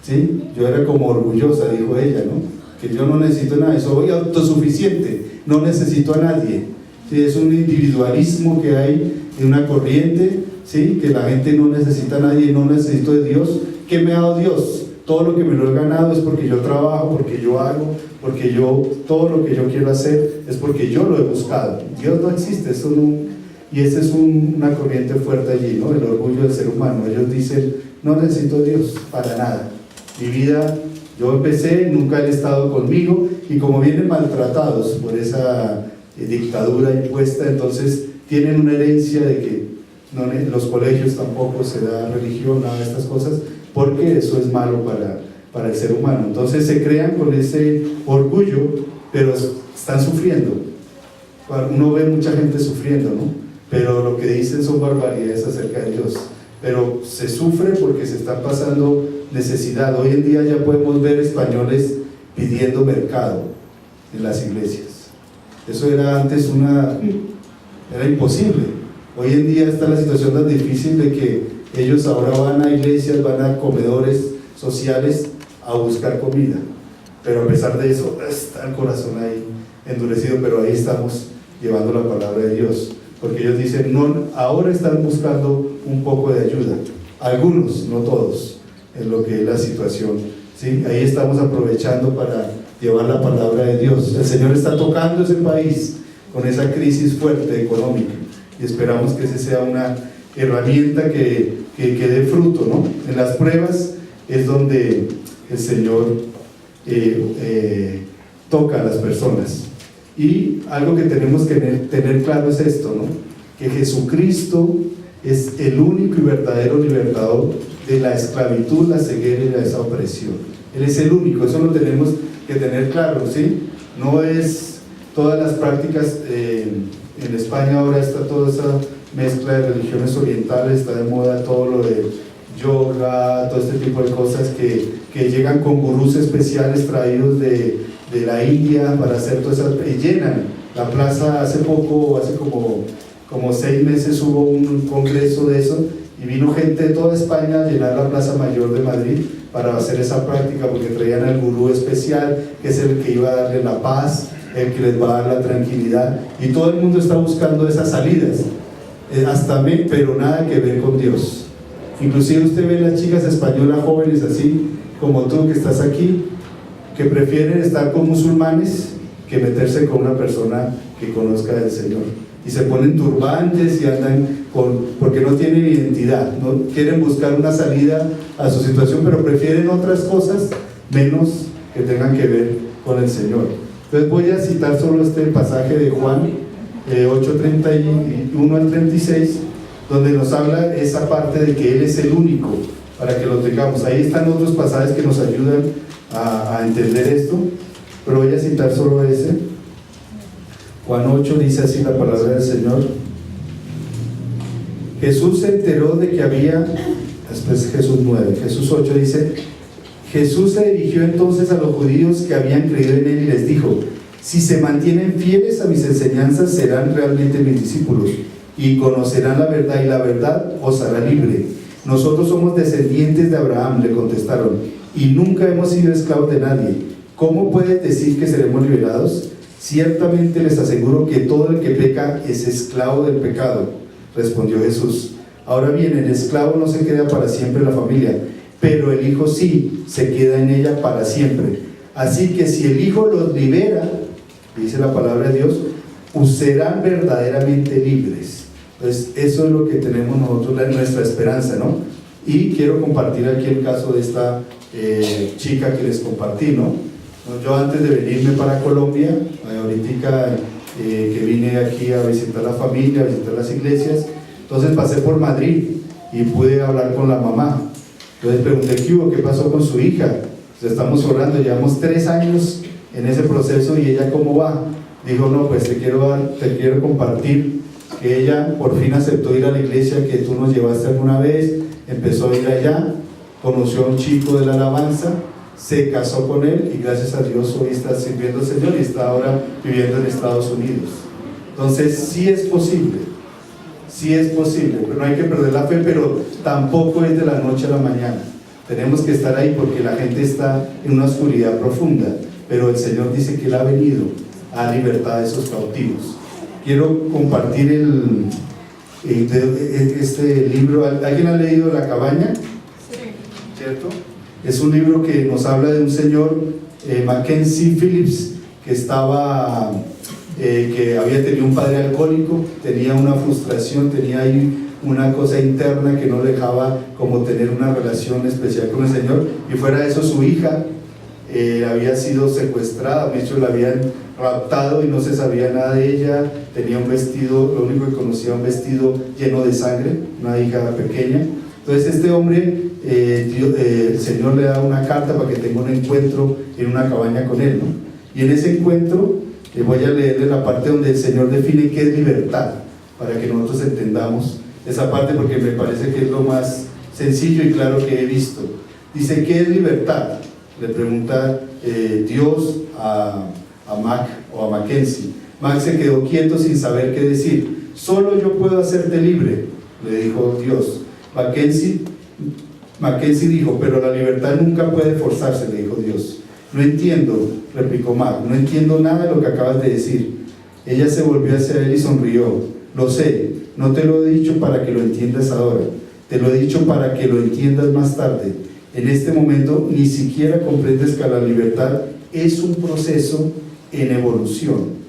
¿sí? Yo era como orgullosa, dijo ella, ¿no? Que yo no necesito nada, soy autosuficiente, no necesito a nadie, ¿sí? Es un individualismo que hay en una corriente, ¿sí? Que la gente no necesita a nadie, no necesito de Dios. ¿Qué me ha dado Dios? Todo lo que me lo he ganado es porque yo trabajo, porque yo hago, porque yo, todo lo que yo quiero hacer es porque yo lo he buscado. Dios no existe, eso no, y esa es una corriente fuerte allí, ¿no? El orgullo del ser humano. Ellos dicen: no necesito a Dios para nada, mi vida, yo empecé, nunca Él ha estado conmigo, y como vienen maltratados por esa dictadura impuesta, entonces tienen una herencia de que no, en los colegios tampoco se da religión, nada de estas cosas, porque eso es malo para el ser humano. Entonces se crean con ese orgullo, pero están sufriendo. Uno ve mucha gente sufriendo, ¿no? Pero lo que dicen son barbaridades acerca de Dios. Pero se sufre porque se está pasando necesidad. Hoy en día ya podemos ver españoles pidiendo mercado en las iglesias. Eso era antes era imposible. Hoy en día está la situación tan difícil de que ellos ahora van a iglesias, van a comedores sociales a buscar comida, pero a pesar de eso está el corazón ahí endurecido, pero ahí estamos llevando la palabra de Dios, porque ellos dicen: no, ahora están buscando un poco de ayuda, algunos, no todos, en lo que es la situación, ¿sí? Ahí estamos aprovechando para llevar la palabra de Dios. El Señor está tocando ese país con esa crisis fuerte económica, y esperamos que esa sea una herramienta que dé fruto, ¿no? En las pruebas es donde el Señor toca a las personas. Y algo que tenemos que tener claro es esto, ¿no? Que Jesucristo es el único y verdadero libertador de la esclavitud, la ceguera y de esa opresión. Él es el único, eso lo tenemos que tener claro, ¿sí? No es todas las prácticas. En España ahora está toda esa mezcla de religiones orientales, está de moda todo lo de yoga, todo este tipo de cosas que llegan con gurús especiales traídos de la India para hacer todas esas, y llenan la plaza. Hace poco, hace como 6 meses hubo un congreso de eso, y vino gente de toda España a llenar la Plaza Mayor de Madrid para hacer esa práctica, porque traían al gurú especial, que es el que iba a darle la paz, el que les va a dar la tranquilidad, y todo el mundo está buscando esas salidas, pero nada que ver con Dios. Inclusive usted ve las chicas españolas jóvenes así como tú que estás aquí, que prefieren estar con musulmanes que meterse con una persona que conozca del Señor, y se ponen turbantes y andan porque no tienen identidad, no quieren buscar una salida a su situación, pero prefieren otras cosas menos que tengan que ver con el Señor. Entonces voy a citar solo este pasaje de Juan 8:31 al 36, donde nos habla esa parte de que Él es el único, para que lo tengamos. Ahí están otros pasajes que nos ayudan a entender esto, pero voy a citar solo ese. Juan 8 dice así la palabra del Señor: Jesús se enteró de que había, después Jesús 9, Jesús 8 dice: Jesús se dirigió entonces a los judíos que habían creído en Él y les dijo: si se mantienen fieles a mis enseñanzas, serán realmente mis discípulos y conocerán la verdad, y la verdad os hará libre. Nosotros somos descendientes de Abraham, le contestaron, y nunca hemos sido esclavos de nadie. ¿Cómo puedes decir que seremos liberados? Ciertamente les aseguro que todo el que peca es esclavo del pecado, respondió Jesús. Ahora bien, el esclavo no se queda para siempre en la familia, pero el Hijo sí se queda en ella para siempre. Así que si el Hijo los libera, dice la palabra de Dios, serán verdaderamente libres. Entonces eso es lo que tenemos nosotros, nuestra esperanza, ¿no? Y quiero compartir aquí el caso de esta chica que les compartí, ¿no? Yo antes de venirme para Colombia, ahorita que vine aquí a visitar la familia, a visitar las iglesias, entonces pasé por Madrid y pude hablar con la mamá. Entonces pregunté: ¿qué hubo? ¿Qué pasó con su hija? estamos orando, llevamos 3 años en ese proceso. ¿Y ella cómo va? Dijo, no, pues te quiero compartir que ella por fin aceptó ir a la iglesia que tú nos llevaste alguna vez, empezó a ir allá, conoció a un chico de la alabanza, se casó con él y gracias a Dios hoy está sirviendo al Señor y está ahora viviendo en Estados Unidos. Entonces sí es posible, pero no hay que perder la fe, pero tampoco es de la noche a la mañana. Tenemos que estar ahí porque la gente está en una oscuridad profunda, pero el Señor dice que Él ha venido a libertar a esos cautivos. Quiero compartir este libro. ¿Alguien ha leído La Cabaña? Sí. ¿Cierto? Es un libro que nos habla de un señor, Mackenzie Phillips, que había tenido un padre alcohólico, tenía una frustración, tenía ahí una cosa interna que no le dejaba como tener una relación especial con el Señor, y fuera de eso su hija había sido secuestrada, de hecho la habían raptado y no se sabía nada de ella, tenía un vestido, lo único que conocía, un vestido lleno de sangre, una hija pequeña. Entonces este hombre, el Señor le da una carta para que tenga un encuentro en una cabaña con él, ¿no? Y en ese encuentro voy a leerle la parte donde el Señor define qué es libertad, para que nosotros entendamos esa parte, porque me parece que es lo más sencillo y claro que he visto. Dice, ¿qué es libertad? Le pregunta Dios a Mac o a Mackenzie. Mac se quedó quieto sin saber qué decir. Solo yo puedo hacerte libre, le dijo Dios. Mackenzie dijo, pero la libertad nunca puede forzarse, le dijo Dios. No entiendo, replicó Mac, no entiendo nada de lo que acabas de decir. Ella se volvió hacia él y sonrió. Lo sé, no te lo he dicho para que lo entiendas ahora, te lo he dicho para que lo entiendas más tarde. En este momento ni siquiera comprendes que la libertad es un proceso en evolución.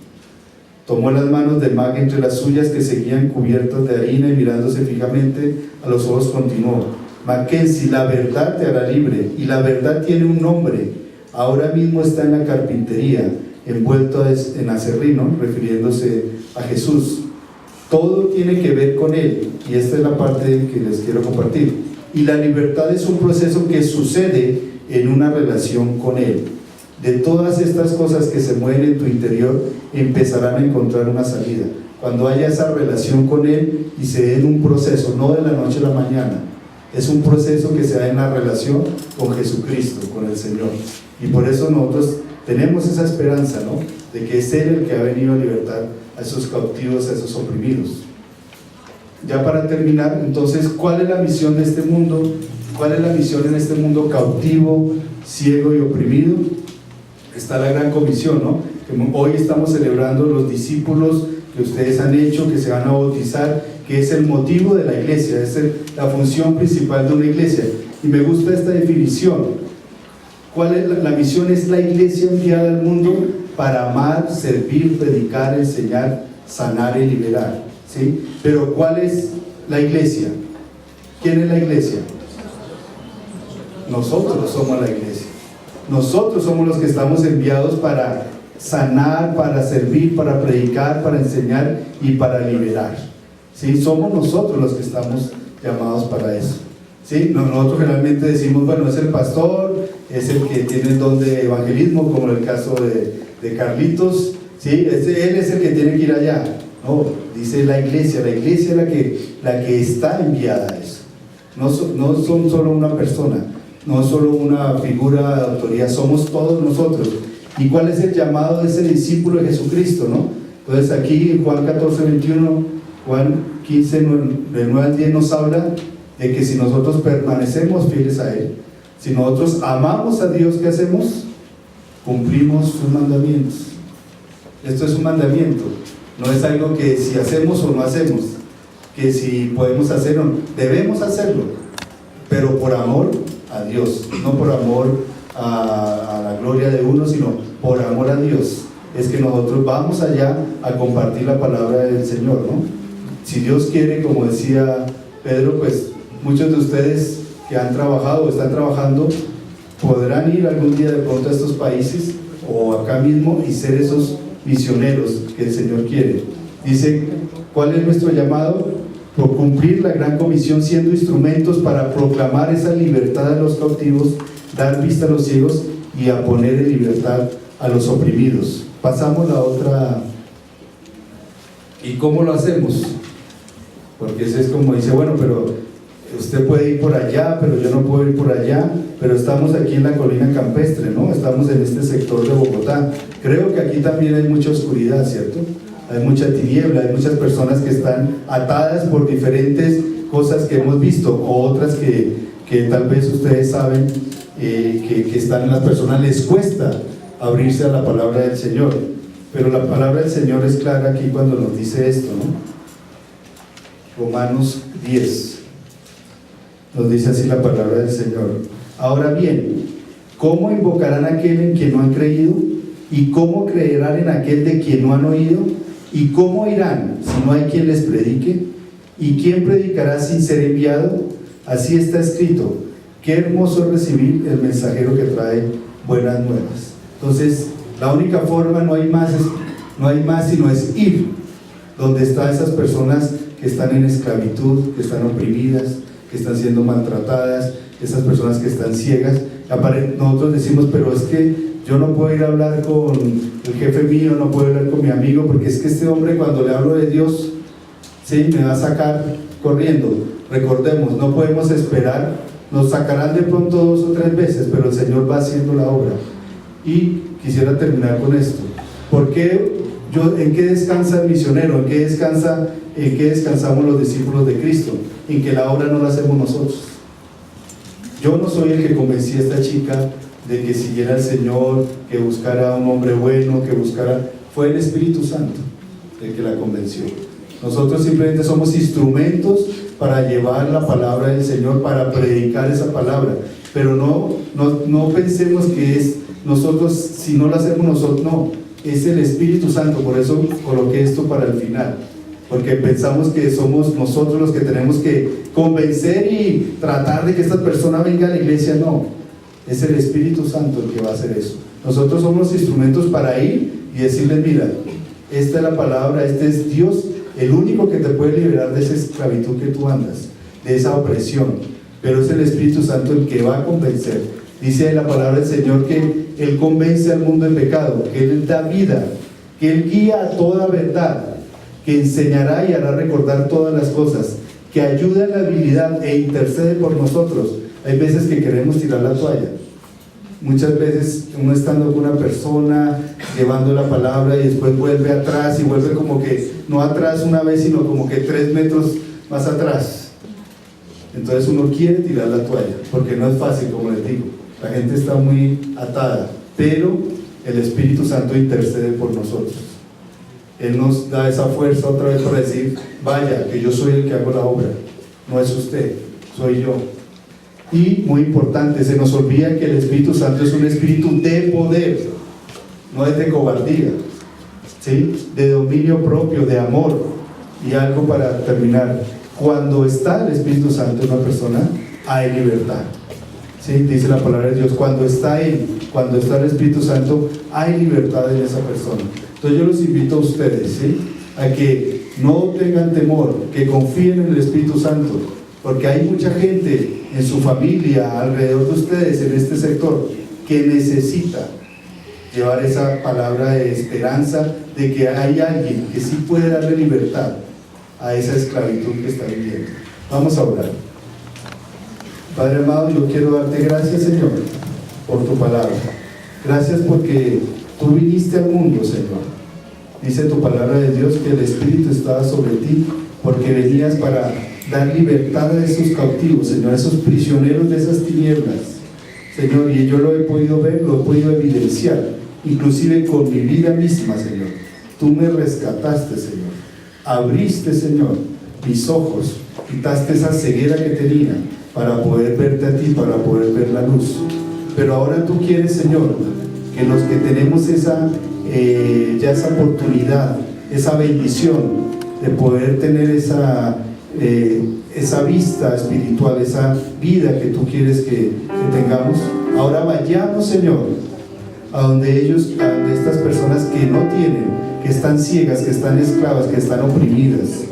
Tomó las manos de Mac entre las suyas, que seguían cubiertas de harina, y mirándose fijamente a los ojos continuó: Mackenzie, la verdad te hará libre, y la verdad tiene un nombre. Ahora mismo está en la carpintería, envuelto en aserrín, refiriéndose a Jesús. Todo tiene que ver con Él, y esta es la parte que les quiero compartir. Y la libertad es un proceso que sucede en una relación con Él. De todas estas cosas que se mueven en tu interior, empezarán a encontrar una salida cuando haya esa relación con Él y se dé en un proceso, no de la noche a la mañana. Es un proceso que se da en la relación con Jesucristo, con el Señor. Y por eso nosotros tenemos esa esperanza, ¿no?, de que es Él el que ha venido a libertar a esos cautivos, a esos oprimidos. Ya para terminar, entonces, ¿cuál es la misión de este mundo? ¿Cuál es la misión en este mundo cautivo, ciego y oprimido? Está la gran comisión, ¿no? Que hoy estamos celebrando los discípulos que ustedes han hecho, que se van a bautizar, que es el motivo de la iglesia, es la función principal de una iglesia. Y me gusta esta definición. ¿Cuál es la misión? Es la iglesia enviada al mundo para amar, servir, predicar, enseñar, sanar y liberar, ¿sí? Pero ¿cuál es la iglesia? ¿Quién es la iglesia? Nosotros somos la iglesia. Nosotros somos los que estamos enviados para sanar, para servir, para predicar, para enseñar y para liberar, ¿sí? Somos nosotros los que estamos llamados para eso, ¿sí? Nosotros generalmente decimos, bueno, es el pastor, es el que tiene el don de evangelismo, como en el caso de Carlitos, ¿sí? Él es el que tiene que ir allá. No, dice la iglesia es la que está enviada a eso. No son solo una persona, no solo una figura de autoridad, somos todos nosotros. ¿Y cuál es el llamado de ese discípulo de Jesucristo, no? Entonces aquí en Juan 14, 21, Juan 15, del 9 al 10 nos habla de que si nosotros permanecemos fieles a Él, si nosotros amamos a Dios, ¿qué hacemos? Cumplimos sus mandamientos. Esto es un mandamiento, no es algo que si hacemos o no hacemos, que si podemos hacerlo, debemos hacerlo, pero por amor a Dios, no por amor a la gloria de uno, sino por amor a Dios. Es que nosotros vamos allá a compartir la palabra del Señor, ¿no? Si Dios quiere, como decía Pedro, pues muchos de ustedes que han trabajado o están trabajando podrán ir algún día de pronto a estos países o acá mismo y ser esos misioneros que el Señor quiere. Dice, ¿cuál es nuestro llamado? Por cumplir la gran comisión, siendo instrumentos para proclamar esa libertad de los cautivos, dar vista a los ciegos y a poner en libertad a los oprimidos. Pasamos a la otra. ¿Y cómo lo hacemos? Porque ese es como dice, bueno, pero usted puede ir por allá, pero yo no puedo ir por allá, pero estamos aquí en la colina campestre, ¿no? Estamos en este sector de Bogotá. Creo que aquí también hay mucha oscuridad, ¿cierto? Hay mucha tiniebla, hay muchas personas que están atadas por diferentes cosas que hemos visto, o otras que tal vez ustedes saben que están, las personas les cuesta abrirse a la palabra del Señor, pero la palabra del Señor es clara aquí cuando nos dice esto, ¿no? Romanos 10 nos dice así la palabra del Señor. Ahora bien, ¿cómo invocarán a aquel en quien no han creído? ¿Y cómo creerán en aquel de quien no han oído? ¿Y cómo irán si no hay quien les predique? ¿Y quién predicará sin ser enviado? Así está escrito: qué hermoso es recibir el mensajero que trae buenas nuevas. Entonces, la única forma, no hay más sino es ir donde están esas personas que están en esclavitud, que están oprimidas, que están siendo maltratadas, esas personas que están ciegas. Nosotros decimos, pero es que yo no puedo ir a hablar con el jefe mío, no puedo hablar con mi amigo, porque es que este hombre, cuando le hablo de Dios, sí, me va a sacar corriendo. Recordemos, no podemos esperar, nos sacarán de pronto 2 o 3 veces, pero el Señor va haciendo la obra. Y quisiera terminar con esto. ¿Por qué en qué descansa el misionero? ¿En qué descansamos los discípulos de Cristo? En que la obra no la hacemos nosotros. Yo no soy el que convencí a esta chica de que siguiera al Señor, que buscara a un hombre bueno, fue el Espíritu Santo el que la convenció. Nosotros simplemente somos instrumentos para llevar la palabra del Señor, para predicar esa palabra, pero no pensemos que es nosotros, si no lo hacemos nosotros, no, es el Espíritu Santo. Por eso coloqué esto para el final, porque pensamos que somos nosotros los que tenemos que convencer y tratar de que esta persona venga a la iglesia. No, es el Espíritu Santo el que va a hacer eso. Nosotros somos los instrumentos para ir y decirles, mira, esta es la palabra, este es Dios, el único que te puede liberar de esa esclavitud que tú andas, de esa opresión, pero es el Espíritu Santo el que va a convencer. Dice la palabra del Señor que Él convence al mundo de pecado, que Él da vida, que Él guía a toda verdad, que enseñará y hará recordar todas las cosas, que ayuda en la habilidad e intercede por nosotros. Hay veces que queremos tirar la toalla. Muchas veces uno estando con una persona, llevando la palabra y después vuelve atrás y vuelve como que, no atrás una vez, sino como que 3 metros más atrás. Entonces uno quiere tirar la toalla, porque no es fácil, como les digo. La gente está muy atada, pero el Espíritu Santo intercede por nosotros. Él nos da esa fuerza otra vez para decir, vaya, que yo soy el que hago la obra, no es usted, soy yo. Y muy importante, se nos olvida que el Espíritu Santo es un espíritu de poder, no es de cobardía, ¿sí? De dominio propio, de amor. Y algo para terminar: cuando está el Espíritu Santo en una persona, hay libertad. ¿Sí? Dice la palabra de Dios, cuando está el Espíritu Santo, hay libertad en esa persona. Entonces yo los invito a ustedes, ¿sí?, a que no tengan temor, que confíen en el Espíritu Santo, porque hay mucha gente en su familia, alrededor de ustedes, en este sector, que necesita llevar esa palabra de esperanza, de que hay alguien que sí puede darle libertad a esa esclavitud que está viviendo. Vamos a orar. Padre amado, yo quiero darte gracias, Señor, por tu palabra. Gracias porque tú viniste al mundo, Señor. Dice tu palabra de Dios que el Espíritu estaba sobre ti, porque venías para dar libertad a esos cautivos, Señor, a esos prisioneros de esas tinieblas, Señor. Y yo lo he podido ver, lo he podido evidenciar, inclusive con mi vida misma, Señor. Tú me rescataste, Señor. Abriste, Señor, mis ojos, quitaste esa ceguera que tenía, para poder verte a ti, para poder ver la luz. Pero ahora tú quieres, Señor, que los que tenemos esa oportunidad, esa bendición de poder tener esa vista espiritual, esa vida que tú quieres que tengamos, ahora vayamos, Señor, a donde estas personas que no tienen, que están ciegas, que están esclavas, que están oprimidas.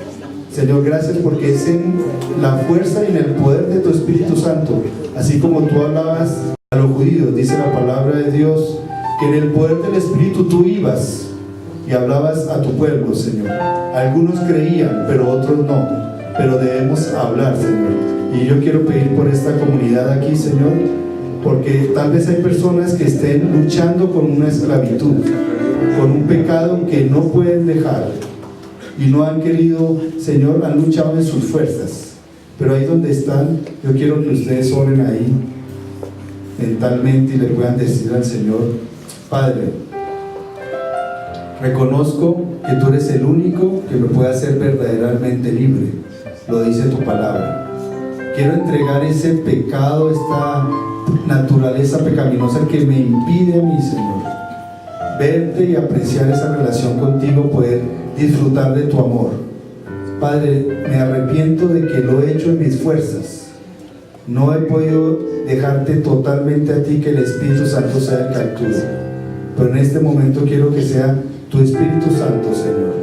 Señor, gracias porque es en la fuerza y en el poder de tu Espíritu Santo, así como tú hablabas a los judíos, dice la palabra de Dios, que en el poder del Espíritu tú ibas y hablabas a tu pueblo, Señor. Algunos creían, pero otros no. Pero debemos hablar, Señor. Y yo quiero pedir por esta comunidad aquí, Señor, porque tal vez hay personas que estén luchando con una esclavitud, con un pecado que no pueden dejar y no han querido, Señor, han luchado en sus fuerzas. Pero ahí donde están, yo quiero que ustedes oren ahí mentalmente y le puedan decir al Señor: Padre, reconozco que tú eres el único que me puede hacer verdaderamente libre. Lo dice tu palabra. Quiero entregar ese pecado, esta naturaleza pecaminosa que me impide a mí, Señor, verte y apreciar esa relación contigo, poder disfrutar de tu amor. Padre, me arrepiento de que lo he hecho en mis fuerzas. No he podido dejarte totalmente a ti, que el Espíritu Santo sea el que actúe. Pero en este momento quiero que sea tu Espíritu Santo, Señor,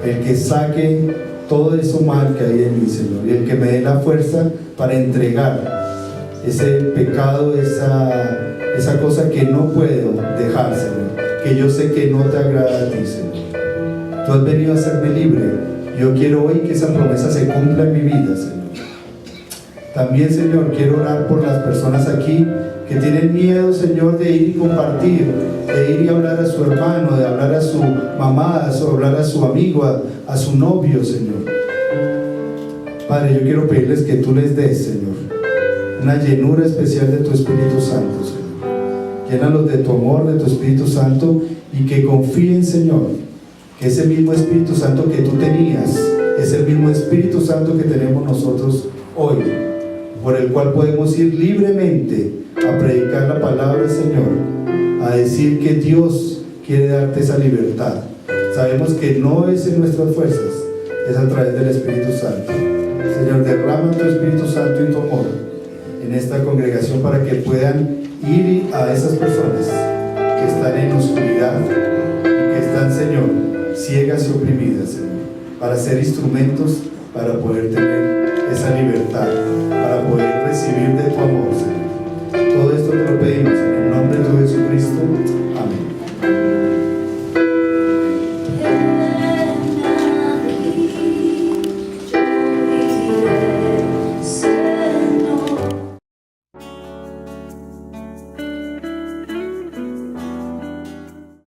el que saque todo eso mal que hay en mí, Señor, y el que me dé la fuerza para entregar ese pecado, esa cosa que no puedo dejar, Señor, que yo sé que no te agrada a ti, Señor. Tú has venido a hacerme libre. Yo quiero hoy que esa promesa se cumpla en mi vida, Señor. También, Señor, quiero orar por las personas aquí que tienen miedo, Señor, de ir y compartir, de ir y hablar a su hermano, de hablar a su mamá, de hablar a su amigo, a su novio, Señor. Padre, yo quiero pedirles que tú les des, Señor, una llenura especial de tu Espíritu Santo, Señor. Llénalos de tu amor, de tu Espíritu Santo, y que confíen, Señor, que ese mismo Espíritu Santo que tú tenías es el mismo Espíritu Santo que tenemos nosotros hoy, por el cual podemos ir libremente a predicar la palabra, Señor, a decir que Dios quiere darte esa libertad. Sabemos que no es en nuestras fuerzas, es a través del Espíritu Santo. Señor, derrama tu Espíritu Santo y tu amor en esta congregación para que puedan ir a esas personas que están en oscuridad y que están, Señor, ciegas y oprimidas, Señor, para ser instrumentos para poder tener esa libertad, para poder recibir de tu amor, Señor. Todo esto te lo pedimos en el nombre de tu Jesucristo.